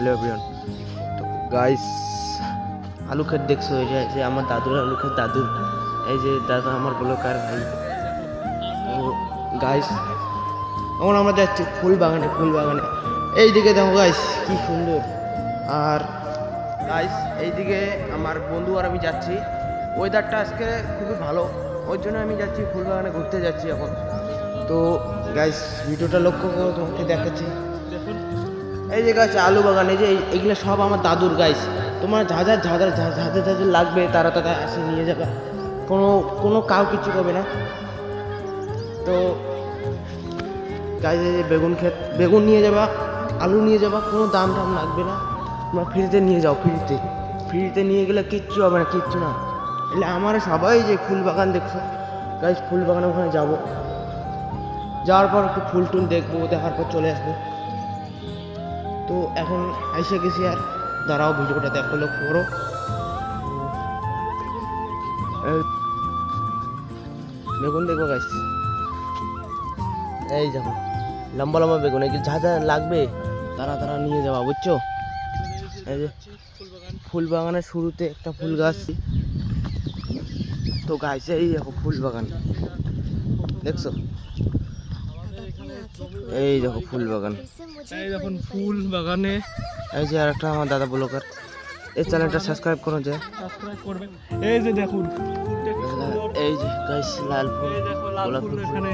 Hello everyone. তো guys, আলু ক্ষেত দেখছো? এই যে আমার দাদুর আলু ক্ষেত, দাদুর এই যে দাদা আমার ব্লকার ভাই। তো গাইস, এখন আমরা যাচ্ছি ফুল বাগানে। এইদিকে দেখো গাইস কি সুন্দর। আর গাইস এইদিকে আমার বন্ধু আর আমি যাচ্ছি। ওয়েদারটা আজকে খুবই ভালো, ওই জন্য আমি যাচ্ছি ফুল বাগানে ঘুরতে যাচ্ছি এখন। তো গাইস ভিডিওটা লক্ষ্য করো, তোমাকে দেখাচ্ছি। এই যে গাছ আলু বাগান, এই যে এইগুলো সব আমার দাদুর গাইস। তোমার যাদের লাগবে তারা এসে নিয়ে যাবে, কোনো কাউ কিছু করবে না। তো গাইস এই যে বেগুন ক্ষেত, বেগুন নিয়ে যাবা, আলু নিয়ে যাবা, কোনো দাম লাগবে না। তোমরা ফ্রিতে নিয়ে যাও, ফ্রিতে নিয়ে গেলে কিচ্ছু হবে না, কিচ্ছু না। এলে আমার সবাই যে ফুল বাগান দেখছো গাইস, ফুল বাগানে ওখানে যাবো, যাওয়ার পর একটু ফুল টুল দেখবো, দেখার পর চলে আসবো। তো এখন এসে গেছি, আর দাঁড়াও ভিডিওটা দেখো, লক্ষ্য করো। বেগুন দেখো গাইস, এই দেখো লম্বা লম্বা বেগুন, এই যা লাগবে তারা নিয়ে যাওয়া, বুঝছো? এই যে ফুল বাগানের শুরুতে একটা ফুল গাছ। তো গাইস এই দেখো ফুল বাগান দেখছো, এই দেখো ফুল বাগান, এই দেখুন ফুল বাগানে। এই যে আরেকটা আমার দাদা ব্লগার, এই চ্যানেলটা সাবস্ক্রাইব করো, যে সাবস্ক্রাইব করবেন। এই যে দেখুন ফুলটা কি সুন্দর, এই যে গাইস লাল ফুল, এই দেখো লাল গোলাপ ফুল ফুল। এখানে